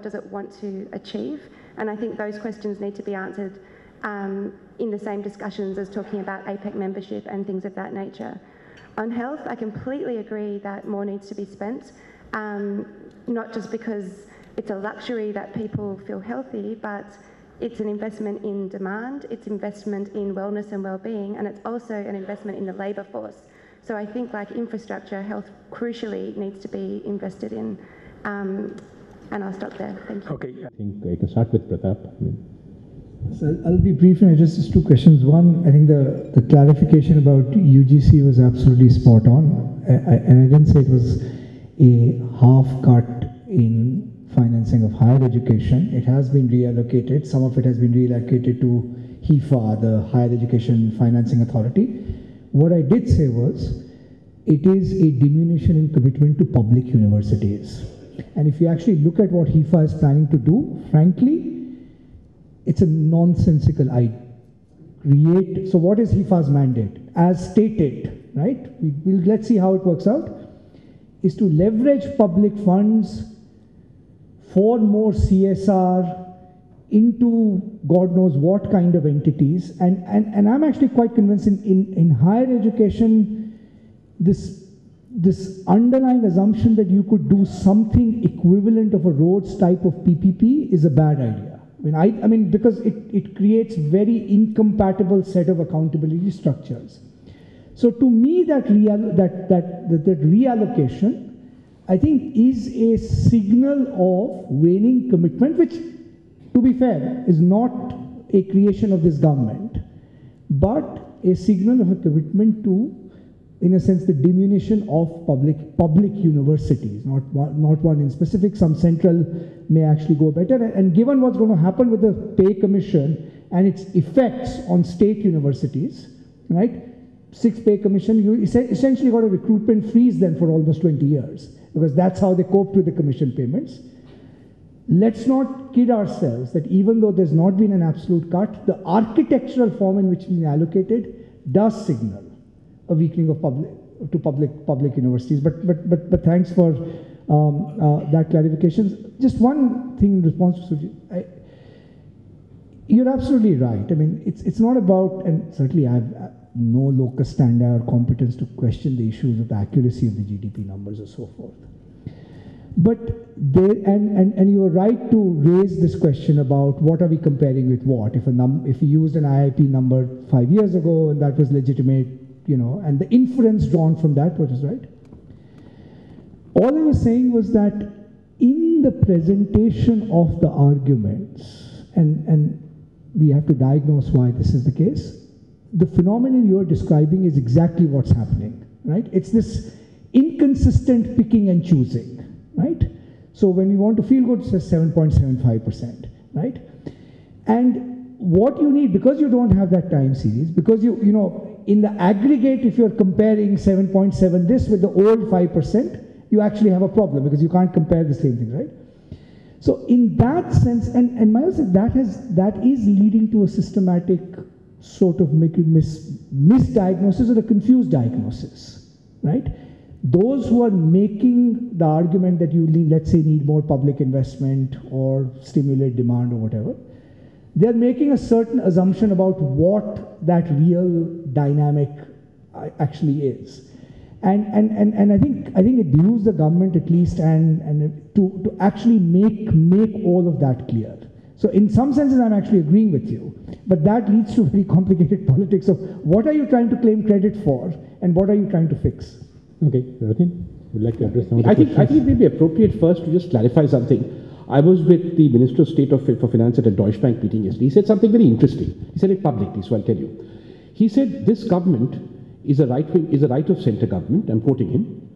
does it want to achieve? And I think those questions need to be answered in the same discussions as talking about APEC membership and things of that nature. On health, I completely agree that more needs to be spent, not just because it's a luxury that people feel healthy, but it's an investment in demand, it's investment in wellness and well-being, and it's also an investment in the labour force. So I think like infrastructure, health crucially needs to be invested in. And I'll stop there. Thank you. Okay. I think I can start with Pratap. So I'll be brief and address just two questions. One, I think the clarification about UGC was absolutely spot on. And I didn't say it was a half cut in financing of higher education. It has been reallocated. Some of it has been reallocated to HEFA, the Higher Education Financing Authority. What I did say was, it is a diminution in commitment to public universities. And if you actually look at what HEFA is planning to do, frankly, it's a nonsensical idea. So what is HEFA's mandate? As stated, right? Let's see how it works out, is to leverage public funds for more CSR into God knows what kind of entities. And I'm actually quite convinced in higher education, this underlying assumption that you could do something equivalent of a roads type of PPP is a bad idea. I mean, because it creates very incompatible set of accountability structures. So to me, that reallocation, I think, is a signal of waning commitment, which, to be fair, is not a creation of this government, but a signal of a commitment to, in a sense, the diminution of public universities, not one in specific. Some central may actually go better. And given what's going to happen with the pay commission and its effects on state universities, right? 6th pay commission, you essentially got a recruitment freeze then for almost 20 years, because that's how they coped with the commission payments. Let's not kid ourselves that even though there's not been an absolute cut, the architectural form in which it's been allocated does signal a weakening of public universities. But thanks for that clarification. Just one thing in response to Sujit. You're absolutely right. I mean, it's not about, and certainly I have no locus standi or competence to question the issues of the accuracy of the GDP numbers or so forth. But and you were right to raise this question about what are we comparing with what. If we used an IIP number 5 years ago and that was legitimate, and the inference drawn from that, what is right? All I was saying was that in the presentation of the arguments, and we have to diagnose why this is the case, the phenomenon you're describing is exactly what's happening, right? It's this inconsistent picking and choosing, right? So when we want to feel good, it says 7.75%, right? And what you need, because you don't have that time series, because in the aggregate, if you're comparing 7.7 this with the old 5%, you actually have a problem because you can't compare the same thing, right? So in that sense, and Mayur said that is leading to a systematic sort of misdiagnosis or a confused diagnosis, right? Those who are making the argument that you, let's say, need more public investment or stimulate demand or whatever, they're making a certain assumption about what that real dynamic actually is. And I think it behooves the government at least and to actually make all of that clear. So in some senses, I'm actually agreeing with you, but that leads to very complicated politics of what are you trying to claim credit for and what are you trying to fix? Okay, Ratin, would you like to address some of the I questions? think it may be appropriate first to just clarify something. I was with the Minister of State for Finance at a Deutsche Bank meeting yesterday. He said something very interesting. He said it publicly, so I'll tell you. He said this government is a right of centre government. I'm quoting him.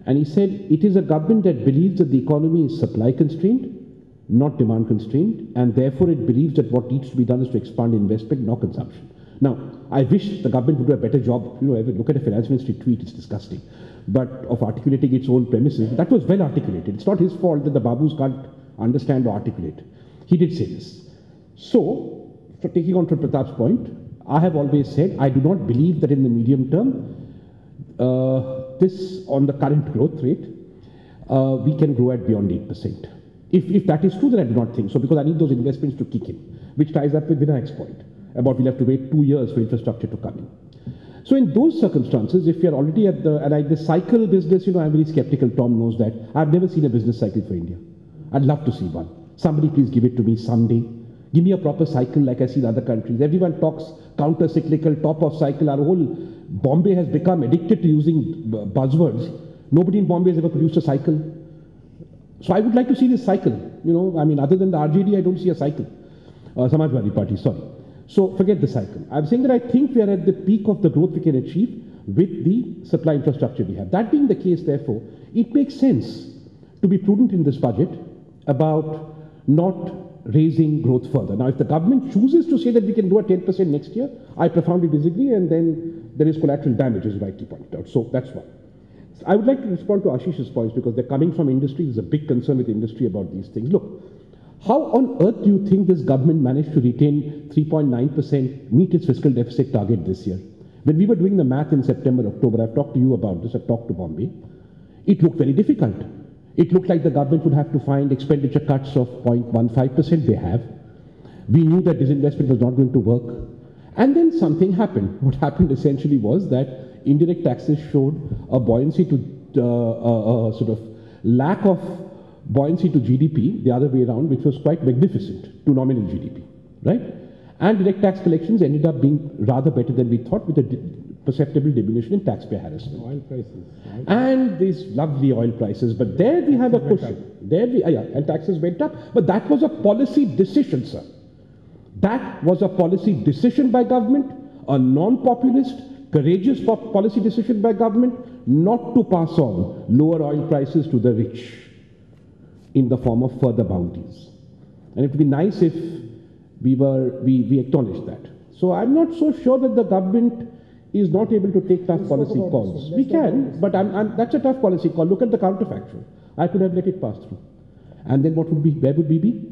And he said it is a government that believes that the economy is supply constrained, not demand constrained, and therefore it believes that what needs to be done is to expand investment, not consumption. Now, I wish the government would do a better job. Look at a finance ministry tweet, it's disgusting. But of articulating its own premises, that was well articulated. It's not his fault that the Babus can't understand or articulate. He did say this. So, for taking on from Pratap's point, I have always said I do not believe that in the medium term, on the current growth rate, we can grow at beyond 8%. If that is true, then I do not think so, because I need those investments to kick in, which ties up with Vinayak's point about we'll have to wait 2 years for infrastructure to come in. So in those circumstances, if we are already at the cycle business, I'm very skeptical. Tom knows that. I've never seen a business cycle for India. I'd love to see one. Somebody please give it to me someday. Give me a proper cycle like I see in other countries. Everyone talks counter-cyclical, top of cycle. Our whole Bombay has become addicted to using buzzwords. Nobody in Bombay has ever produced a cycle. So I would like to see this cycle. Other than the RJD, I don't see a cycle. Samajwadi Party, sorry. So forget the cycle. I'm saying that I think we are at the peak of the growth we can achieve with the supply infrastructure we have. That being the case, therefore, it makes sense to be prudent in this budget about not raising growth further. Now, if the government chooses to say that we can do a 10% next year, I profoundly disagree, and then there is collateral damage, as you rightly pointed out. So that's one. I would like to respond to Ashish's points because they're coming from industry. There's a big concern with industry about these things. Look, how on earth do you think this government managed to retain 3.9%, meet its fiscal deficit target this year? When we were doing the math in September, October, I've talked to you about this, I've talked to Bombay, it looked very difficult. It looked like the government would have to find expenditure cuts of 0.15%. They have. We knew that disinvestment was not going to work. And then something happened. What happened essentially was that indirect taxes showed a buoyancy to sort of lack of buoyancy to GDP, the other way around, which was quite magnificent to nominal GDP, right? And direct tax collections ended up being rather better than we thought, with a perceptible diminution in taxpayer harassment. Oil prices. And these lovely oil prices, but there we have a cushion. There we, and taxes went up, but that was a policy decision, sir. That was a policy decision by government, a non-populist, courageous policy decision by government, not to pass on lower oil prices to the rich in the form of further bounties. And it would be nice if we acknowledged that. So I'm not so sure that the government is not able to take tough policy calls. We can, but that's a tough policy call. Look at the counterfactual. I could have let it pass through. And then where would we be?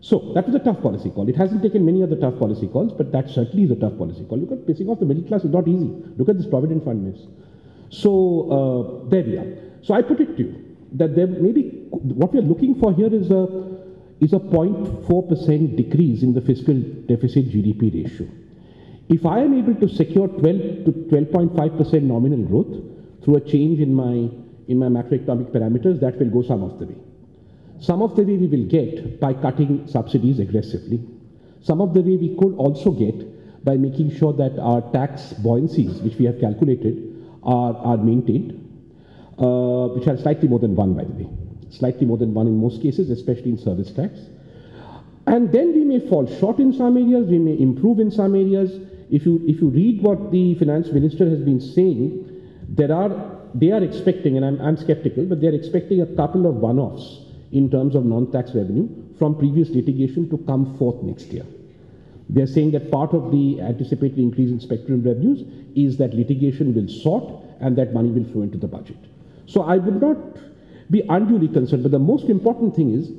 So that was a tough policy call. It hasn't taken many other tough policy calls, but that certainly is a tough policy call. Look at pissing off the middle class is not easy. Look at this Provident Fund mess. So there we are. So I put it to you that there maybe what we are looking for here is a 0.4% decrease in the fiscal deficit GDP ratio. If I am able to secure 12 to 12.5% nominal growth through a change in my macroeconomic parameters, that will go some of the way. Some of the way we will get by cutting subsidies aggressively. Some of the way we could also get by making sure that our tax buoyancies, which we have calculated, are maintained, which are slightly more than 1, by the way. Slightly more than 1 in most cases, especially in service tax. And then we may fall short in some areas, we may improve in some areas. If you read what the finance minister has been saying, they are expecting, and I'm skeptical, but they're expecting a couple of one-offs in terms of non-tax revenue from previous litigation to come forth next year. They're saying that part of the anticipated increase in spectrum revenues is that litigation will sort and that money will flow into the budget. So I would not be unduly concerned, but the most important thing is,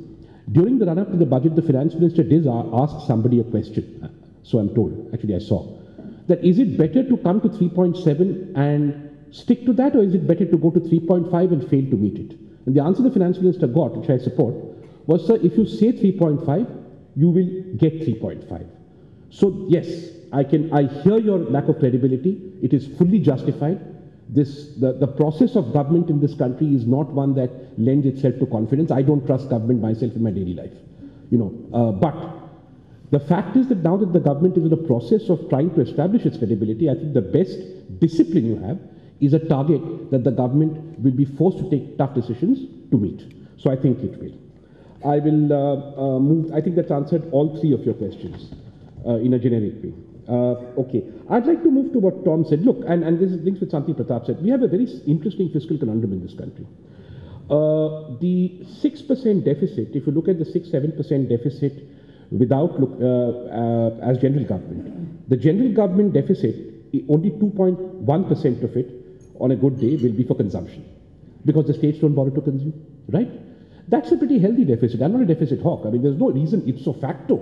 during the run-up to the budget, the finance minister did ask somebody a question, so I'm told, actually I saw, that is it better to come to 3.7 and stick to that, or is it better to go to 3.5 and fail to meet it? And the answer the finance minister got, which I support, was, sir, if you say 3.5, you will get 3.5. So yes, I hear your lack of credibility. It is fully justified. The process of government in this country is not one that lends itself to confidence. I don't trust government myself in my daily life, but the fact is that now that the government is in a process of trying to establish its credibility, I think the best discipline you have is a target that the government will be forced to take tough decisions to meet. So I think it will. I will move. I think that's answered all 3 of your questions in a generic way. Okay. I'd like to move to what Tom said. Look, and this links with something Pratap said. We have a very interesting fiscal conundrum in this country. The 6% deficit, if you look at the 6-7% deficit without as general government, the general government deficit, only 2.1% of it on a good day will be for consumption, because the states don't borrow to consume, right? That's a pretty healthy deficit. I'm not a deficit hawk. I mean, there's no reason ipso facto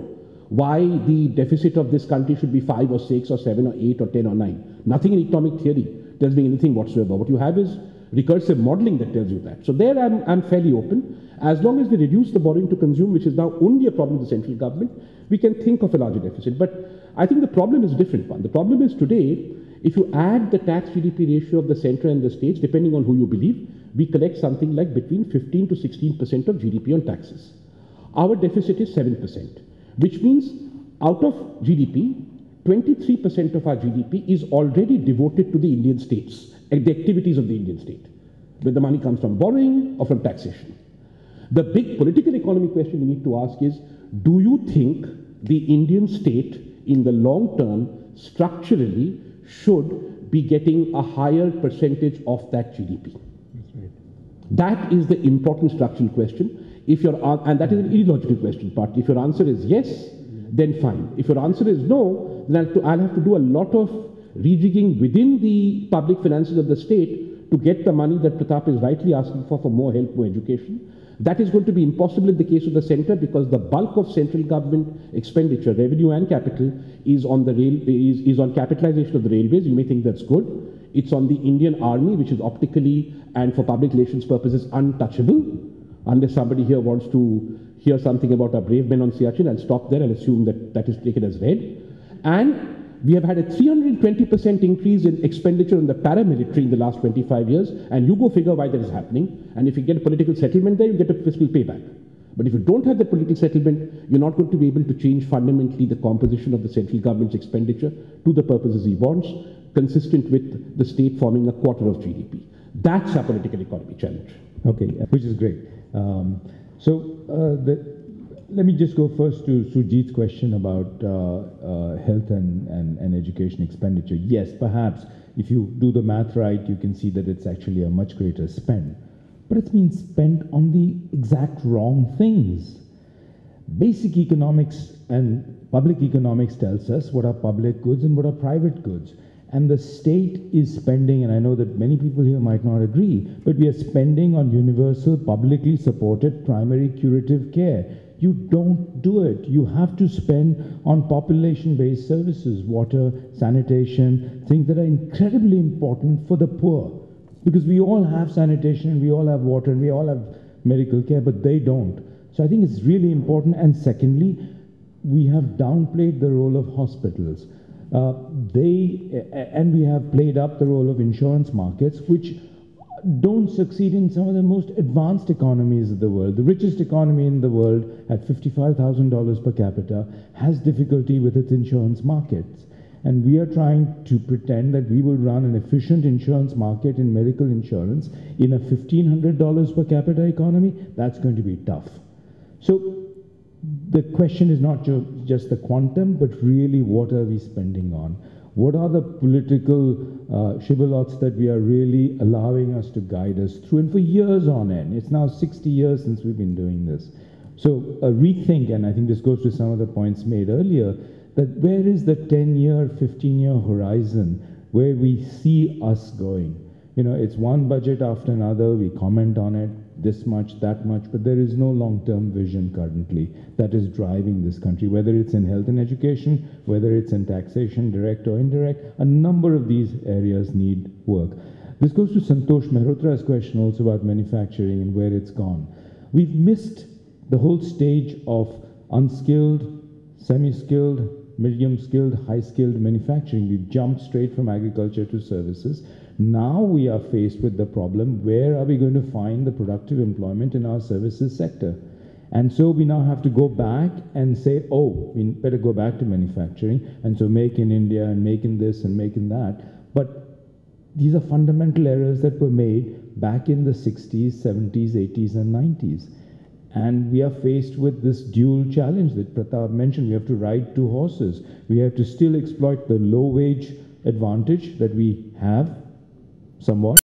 why the deficit of this country should be 5 or 6 or 7 or 8 or 10 or 9. Nothing in economic theory tells me anything whatsoever. What you have is recursive modeling that tells you that. So there I'm fairly open. As long as we reduce the borrowing to consume, which is now only a problem of the central government, we can think of a larger deficit. But I think the problem is a different one. The problem is today, if you add the tax GDP ratio of the center and the states, depending on who you believe, we collect something like between 15 to 16% of GDP on taxes. Our deficit is 7%, which means out of GDP, 23% of our GDP is already devoted to the Indian states and the activities of the Indian state, where the money comes from borrowing or from taxation. The big political economy question we need to ask is, do you think the Indian state in the long term structurally should be getting a higher percentage of that GDP? That's right. That is the important structural question. If your, and that is an ideological question partly. If your answer is yes, then fine. If your answer is no, then I'll have to do a lot of rejigging within the public finances of the state to get the money that Pratap is rightly asking for more health, more education. That is going to be impossible in the case of the center because the bulk of central government expenditure, revenue and capital, is on the is on capitalization of the railways. You may think that's good. It's on the Indian Army, which is optically and for public relations purposes untouchable. Unless somebody here wants to hear something about our brave men on Siachen, I'll stop there and assume that that is taken as read. And we have had a 320% increase in expenditure on the paramilitary in the last 25 years, and you go figure why that is happening. And if you get a political settlement there, you get a fiscal payback. But if you don't have the political settlement, you're not going to be able to change fundamentally the composition of the central government's expenditure to the purposes he wants, consistent with the state forming a quarter of GDP. That's our political economy challenge. Okay, which is great. Let me just go first to Sujit's question about health and education expenditure. Yes, perhaps if you do the math right, you can see that it's actually a much greater spend. But it's been spent on the exact wrong things. Basic economics and public economics tells us what are public goods and what are private goods. And the state is spending, and I know that many people here might not agree, but we are spending on universal, publicly supported primary curative care. You don't do it. You have to spend on population-based services, water, sanitation, things that are incredibly important for the poor. Because we all have sanitation, and we all have water, and we all have medical care, but they don't. So I think it's really important. And secondly, we have downplayed the role of hospitals. And we have played up the role of insurance markets, which don't succeed in some of the most advanced economies of the world. The richest economy in the world, at $55,000 per capita, has difficulty with its insurance markets. And we are trying to pretend that we will run an efficient insurance market in medical insurance in a $1,500 per capita economy. That's going to be tough. So the question is not just the quantum, but really what are we spending on? What are the political shibboleths that we are really allowing us to guide us through? And for years on end, it's now 60 years since we've been doing this. So a rethink, and I think this goes to some of the points made earlier, that where is the 10-year, 15-year horizon where we see us going? You know, it's one budget after another, we comment on it, this much, that much, but there is no long-term vision currently that is driving this country, whether it's in health and education, whether it's in taxation, direct or indirect. A number of these areas need work. This goes to Santosh Mehrotra's question also about manufacturing and where it's gone. We've missed the whole stage of unskilled, semi-skilled, medium-skilled, high-skilled manufacturing. We've jumped straight from agriculture to services. Now we are faced with the problem, where are we going to find the productive employment in our services sector? And so we now have to go back and say, oh, we better go back to manufacturing, and so make in India and make in this and make in that. But these are fundamental errors that were made back in the 60s, 70s, 80s, and 90s. And we are faced with this dual challenge that Pratap mentioned. We have to ride two horses. We have to still exploit the low-wage advantage that we have somewhat.